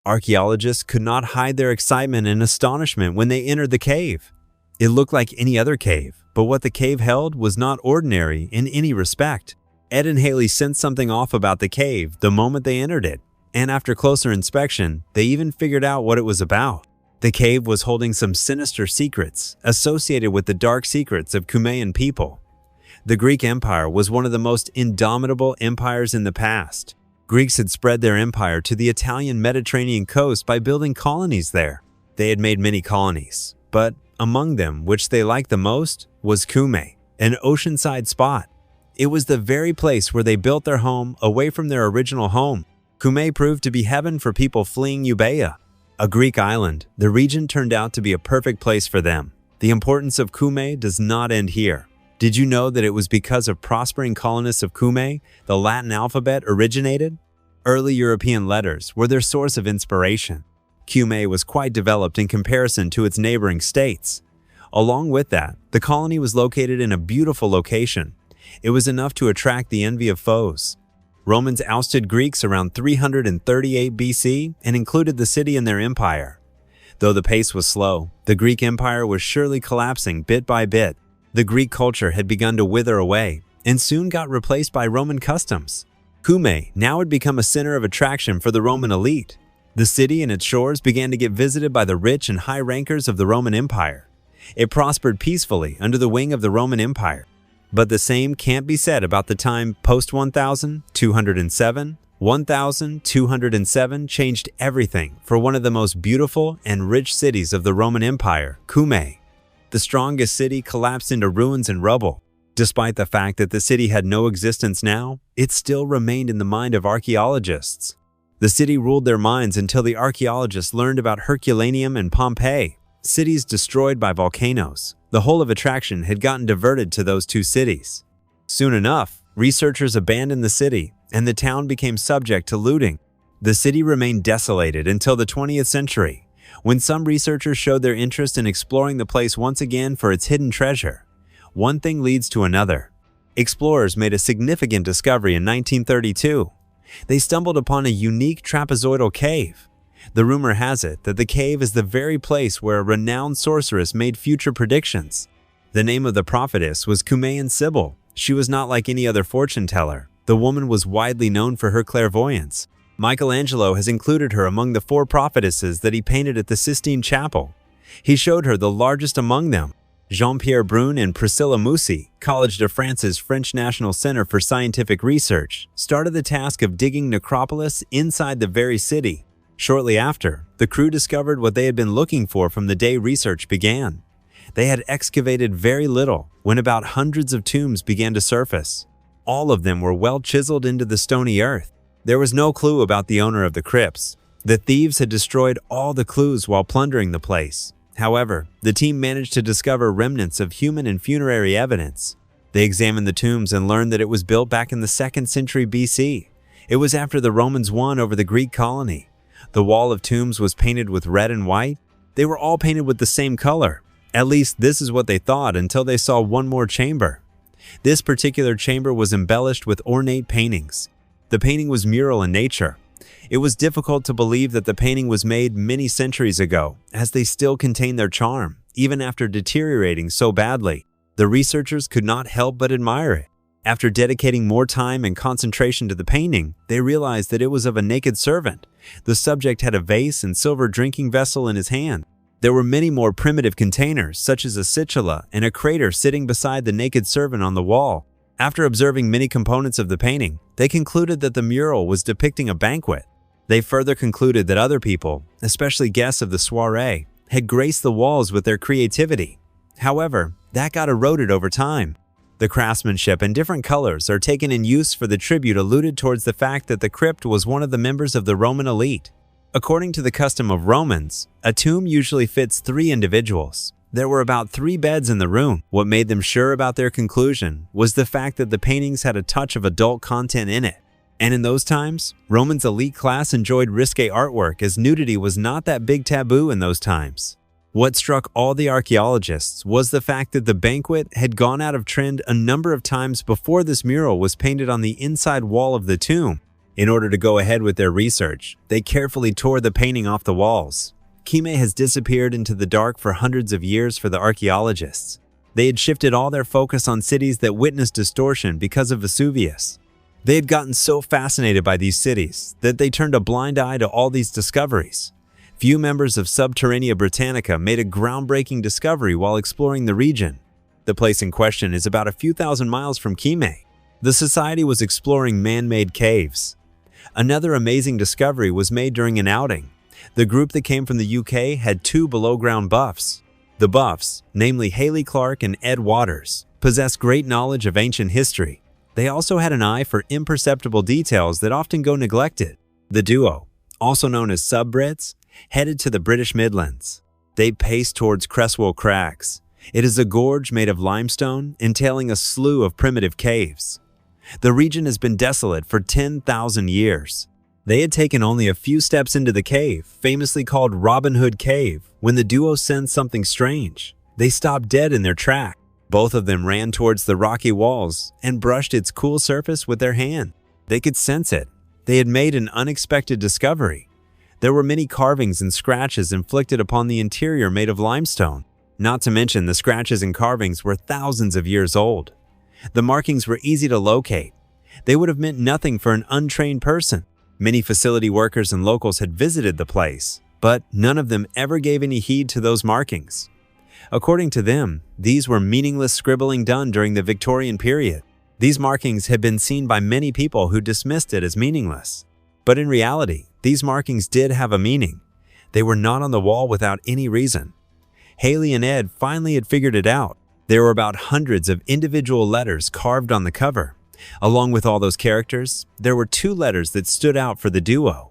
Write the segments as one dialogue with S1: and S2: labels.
S1: Archaeologists could not hide their excitement and astonishment when they entered the cave. It looked like any other cave, but what the cave held was not ordinary in any respect. Ed and Haley sensed something off about the cave the moment they entered it, and after closer inspection, they even figured out what it was about. The cave was holding some sinister secrets associated with the dark secrets of Cumaean people. The Greek Empire was one of the most indomitable empires in the past. Greeks had spread their empire to the Italian Mediterranean coast by building colonies there. They had made many colonies, but among them, which they liked the most, was Cumae, an oceanside spot. It was the very place where they built their home away from their original home. Cumae proved to be heaven for people fleeing Euboea, a Greek island. The region turned out to be a perfect place for them. The importance of Cumae does not end here. Did you know that it was because of prospering colonists of Cumae the Latin alphabet originated? Early European letters were their source of inspiration. Cumae was quite developed in comparison to its neighboring states. Along with that, the colony was located in a beautiful location. It was enough to attract the envy of foes. Romans ousted Greeks around 338 BC and included the city in their empire. Though the pace was slow, the Greek Empire was surely collapsing bit by bit. The Greek culture had begun to wither away and soon got replaced by Roman customs. Cumae now had become a center of attraction for the Roman elite. The city and its shores began to get visited by the rich and high rankers of the Roman Empire. It prospered peacefully under the wing of the Roman Empire. But the same can't be said about the time post-1207. 1207 changed everything for one of the most beautiful and rich cities of the Roman Empire, Cumae. The strongest city collapsed into ruins and rubble. Despite the fact that the city had no existence now, it still remained in the mind of archaeologists. The city ruled their minds until the archaeologists learned about Herculaneum and Pompeii, cities destroyed by volcanoes. The whole of attraction had gotten diverted to those two cities. Soon enough, researchers abandoned the city, and the town became subject to looting. The city remained desolated until the 20th century, when some researchers showed their interest in exploring the place once again for its hidden treasure. One thing leads to another. Explorers made a significant discovery in 1932. They stumbled upon a unique trapezoidal cave. The rumor has it that the cave is the very place where a renowned sorceress made future predictions. The name of the prophetess was Cumaean Sibyl. She was not like any other fortune teller. The woman was widely known for her clairvoyance. Michelangelo has included her among the 4 prophetesses that he painted at the Sistine Chapel. He showed her the largest among them. Jean-Pierre Brun and Priscilla Musi, Collège de France's French National Center for Scientific Research, started the task of digging necropolis inside the very city. Shortly after, the crew discovered what they had been looking for from the day research began. They had excavated very little when about hundreds of tombs began to surface. All of them were well chiseled into the stony earth. There was no clue about the owner of the crypts. The thieves had destroyed all the clues while plundering the place. However, the team managed to discover remnants of human and funerary evidence. They examined the tombs and learned that it was built back in the 2nd century BC. It was after the Romans won over the Greek colony. The wall of tombs was painted with red and white. They were all painted with the same color. At least this is what they thought until they saw one more chamber. This particular chamber was embellished with ornate paintings. The painting was mural in nature. It was difficult to believe that the painting was made many centuries ago, as they still contained their charm, even after deteriorating so badly. The researchers could not help but admire it. After dedicating more time and concentration to the painting, they realized that it was of a naked servant. The subject had a vase and silver drinking vessel in his hand. There were many more primitive containers, such as a situla and a crater sitting beside the naked servant on the wall. After observing many components of the painting, they concluded that the mural was depicting a banquet. They further concluded that other people, especially guests of the soiree, had graced the walls with their creativity. However, that got eroded over time. The craftsmanship and different colors are taken in use for the tribute alluded towards the fact that the crypt was one of the members of the Roman elite. According to the custom of Romans, a tomb usually fits 3 individuals. There were about 3 beds in the room. What made them sure about their conclusion was the fact that the paintings had a touch of adult content in it. And in those times, Romans' elite class enjoyed risque artwork, as nudity was not that big taboo in those times. What struck all the archaeologists was the fact that the banquet had gone out of trend a number of times before this mural was painted on the inside wall of the tomb. In order to go ahead with their research, they carefully tore the painting off the walls. Cumae has disappeared into the dark for hundreds of years for the archaeologists. They had shifted all their focus on cities that witnessed distortion because of Vesuvius. They had gotten so fascinated by these cities that they turned a blind eye to all these discoveries. Few members of Subterranea Britannica made a groundbreaking discovery while exploring the region. The place in question is about a few thousand miles from Cumae. The society was exploring man-made caves. Another amazing discovery was made during an outing. The group that came from the UK had two below-ground buffs. The buffs, namely Haley Clark and Ed Waters, possessed great knowledge of ancient history. They also had an eye for imperceptible details that often go neglected. The duo, also known as sub-Brits, headed to the British Midlands. They paced towards Cresswell Crags. It is a gorge made of limestone, entailing a slew of primitive caves. The region has been desolate for 10,000 years. They had taken only a few steps into the cave, famously called Robin Hood Cave, when the duo sensed something strange. They stopped dead in their track. Both of them ran towards the rocky walls and brushed its cool surface with their hand. They could sense it. They had made an unexpected discovery. There were many carvings and scratches inflicted upon the interior made of limestone. Not to mention the scratches and carvings were thousands of years old. The markings were easy to locate. They would have meant nothing for an untrained person. Many facility workers and locals had visited the place, but none of them ever gave any heed to those markings. According to them, these were meaningless scribbling done during the Victorian period. These markings had been seen by many people who dismissed it as meaningless. But in reality, these markings did have a meaning. They were not on the wall without any reason. Haley and Ed finally had figured it out. There were about hundreds of individual letters carved on the cover. Along with all those characters, there were two letters that stood out for the duo.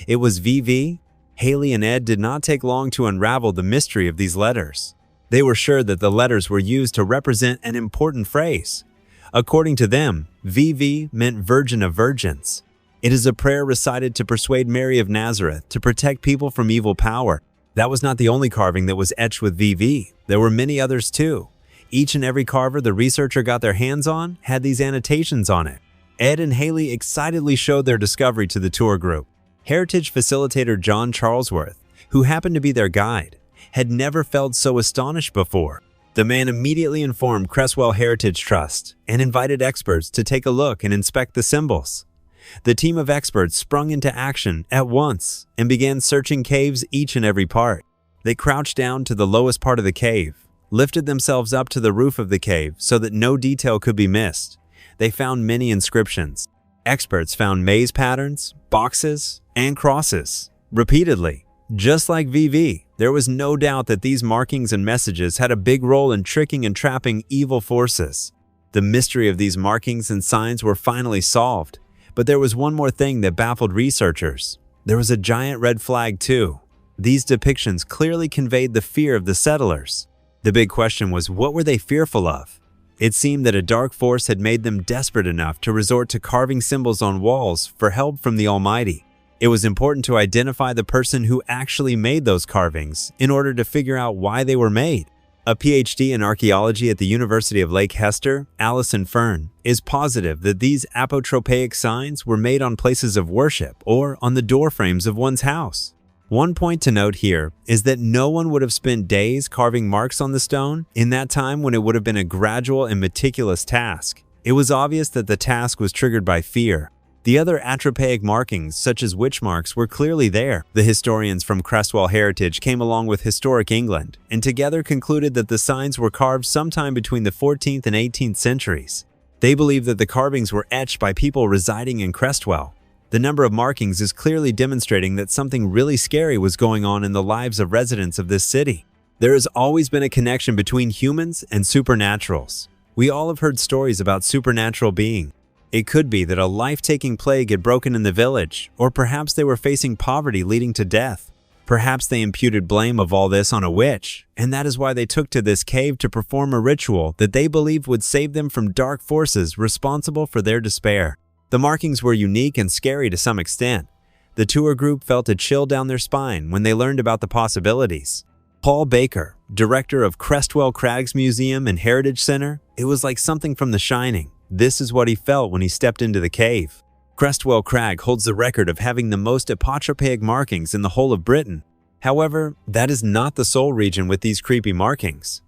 S1: It was VV. Haley and Ed did not take long to unravel the mystery of these letters. They were sure that the letters were used to represent an important phrase. According to them, VV meant Virgin of Virgins. It is a prayer recited to persuade Mary of Nazareth to protect people from evil power. That was not the only carving that was etched with VV. There were many others too. Each and every carver the researcher got their hands on had these annotations on it. Ed and Haley excitedly showed their discovery to the tour group. Heritage facilitator John Charlesworth, who happened to be their guide, had never felt so astonished before. The man immediately informed Cresswell Heritage Trust and invited experts to take a look and inspect the symbols. The team of experts sprung into action at once and began searching caves each and every part. They crouched down to the lowest part of the cave, lifted themselves up to the roof of the cave so that no detail could be missed. They found many inscriptions. Experts found maze patterns, boxes, and crosses. Repeatedly, just like VV, there was no doubt that these markings and messages had a big role in tricking and trapping evil forces. The mystery of these markings and signs were finally solved. But there was one more thing that baffled researchers. There was a giant red flag too. These depictions clearly conveyed the fear of the settlers. The big question was, what were they fearful of? It seemed that a dark force had made them desperate enough to resort to carving symbols on walls for help from the Almighty. It was important to identify the person who actually made those carvings in order to figure out why they were made. A PhD in archaeology at the University of Lake Hester, Alison Fern, is positive that these apotropaic signs were made on places of worship or on the doorframes of one's house. One point to note here is that no one would have spent days carving marks on the stone in that time when it would have been a gradual and meticulous task. It was obvious that the task was triggered by fear. The other atropaic markings, such as witch marks, were clearly there. The historians from Cresswell Heritage came along with Historic England and together concluded that the signs were carved sometime between the 14th and 18th centuries. They believe that the carvings were etched by people residing in Cresswell. The number of markings is clearly demonstrating that something really scary was going on in the lives of residents of this city. There has always been a connection between humans and supernaturals. We all have heard stories about supernatural beings. It could be that a life-taking plague had broken in the village, or perhaps they were facing poverty leading to death. Perhaps they imputed blame of all this on a witch, and that is why they took to this cave to perform a ritual that they believed would save them from dark forces responsible for their despair. The markings were unique and scary to some extent. The tour group felt a chill down their spine when they learned about the possibilities. Paul Baker, director of Cresswell Crags Museum and Heritage Center, it was like something from The Shining. This is what he felt when he stepped into the cave. Crestwell Crag holds the record of having the most apotropaic markings in the whole of Britain. However, that is not the sole region with these creepy markings.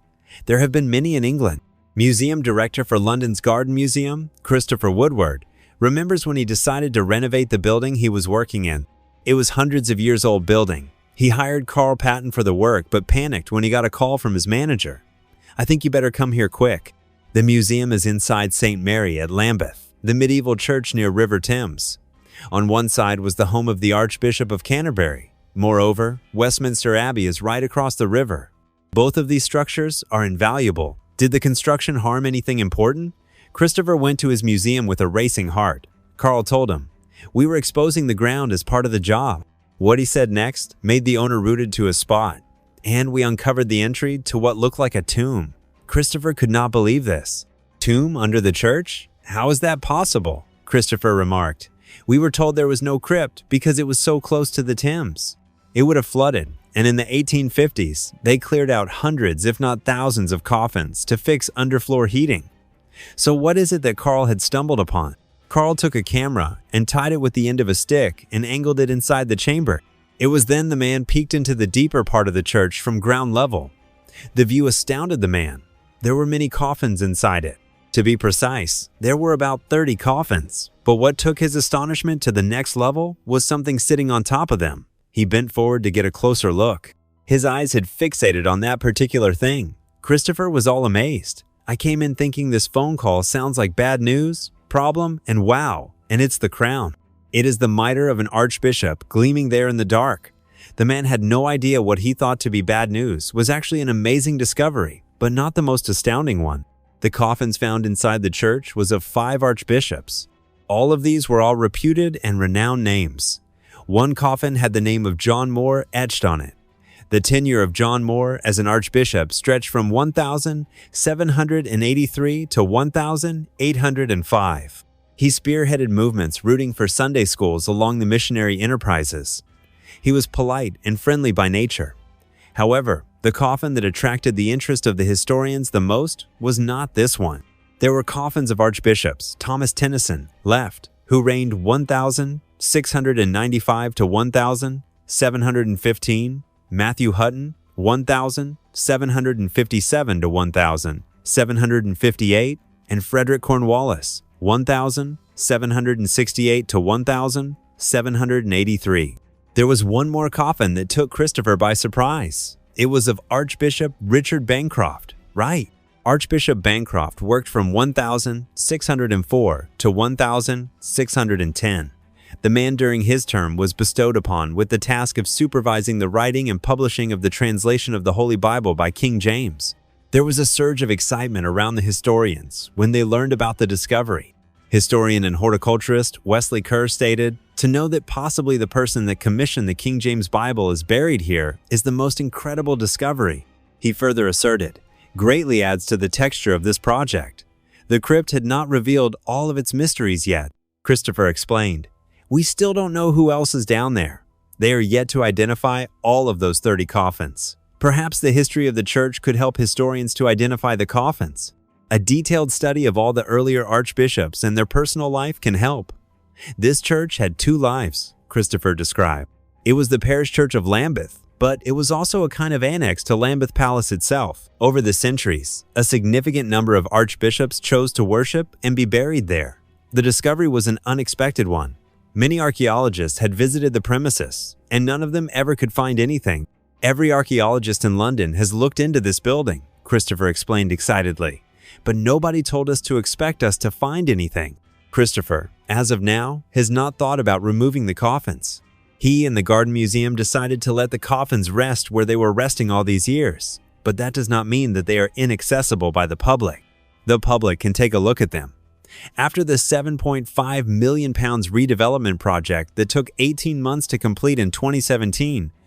S1: There have been many in England. Museum director for London's Garden Museum, Christopher Woodward, remembers when he decided to renovate the building he was working in. It was hundreds of years old building. He hired Carl Patton for the work but panicked when he got a call from his manager. "I think you better come here quick." The museum is inside St. Mary at Lambeth, the medieval church near River Thames. On one side was the home of the Archbishop of Canterbury. Moreover, Westminster Abbey is right across the river. Both of these structures are invaluable. Did the construction harm anything important? Christopher went to his museum with a racing heart. Carl told him, "We were exposing the ground as part of the job." What he said next made the owner rooted to a spot, and we uncovered the entry to what looked like a tomb. Christopher could not believe this. "Tomb under the church? How is that possible?" Christopher remarked. "We were told there was no crypt because it was so close to the Thames. It would have flooded, and in the 1850s, they cleared out hundreds if not thousands of coffins to fix underfloor heating." So what is it that Carl had stumbled upon? Carl took a camera and tied it with the end of a stick and angled it inside the chamber. It was then the man peeked into the deeper part of the church from ground level. The view astounded the man. There were many coffins inside it. To be precise, there were about 30 coffins. But what took his astonishment to the next level was something sitting on top of them. He bent forward to get a closer look. His eyes had fixated on that particular thing. Christopher was all amazed. "I came in thinking this phone call sounds like bad news, problem, and wow, and it's the crown. It is the mitre of an archbishop gleaming there in the dark." The man had no idea what he thought to be bad news was actually an amazing discovery, but not the most astounding one. The coffins found inside the church was of 5 archbishops. All of these were all reputed and renowned names. One coffin had the name of John Moore etched on it. The tenure of John Moore as an archbishop stretched from 1783 to 1805. He spearheaded movements rooting for Sunday schools along the missionary enterprises. He was polite and friendly by nature. However, the coffin that attracted the interest of the historians the most was not this one. There were coffins of archbishops Thomas Tennyson, left, who reigned 1695 to 1715, Matthew Hutton, 1757 to 1758, and Frederick Cornwallis, 1768 to 1783. There was one more coffin that took Christopher by surprise. It was of Archbishop Richard Bancroft. Right. Archbishop Bancroft worked from 1604 to 1610. The man during his term was bestowed upon with the task of supervising the writing and publishing of the translation of the Holy Bible by King James. There was a surge of excitement around the historians when they learned about the discovery. Historian and horticulturist Wesley Kerr stated, "To know that possibly the person that commissioned the King James Bible is buried here is the most incredible discovery." He further asserted, "Greatly adds to the texture of this project. The crypt had not revealed all of its mysteries yet." Christopher explained, "We still don't know who else is down there. They are yet to identify all of those 30 coffins. Perhaps the history of the church could help historians to identify the coffins. A detailed study of all the earlier archbishops and their personal life can help." This church had 2 lives, Christopher described. It was the parish church of Lambeth, but it was also a kind of annex to Lambeth Palace itself. Over the centuries, a significant number of archbishops chose to worship and be buried there. The discovery was an unexpected one. Many archaeologists had visited the premises, and none of them ever could find anything. "Every archaeologist in London has looked into this building," Christopher explained excitedly, "but nobody told us to expect us to find anything." Christopher, as of now, has not thought about removing the coffins. He and the Garden Museum decided to let the coffins rest where they were resting all these years, but that does not mean that they are inaccessible by the public. The public can take a look at them. After the £7.5 million redevelopment project that took 18 months to complete in 2017,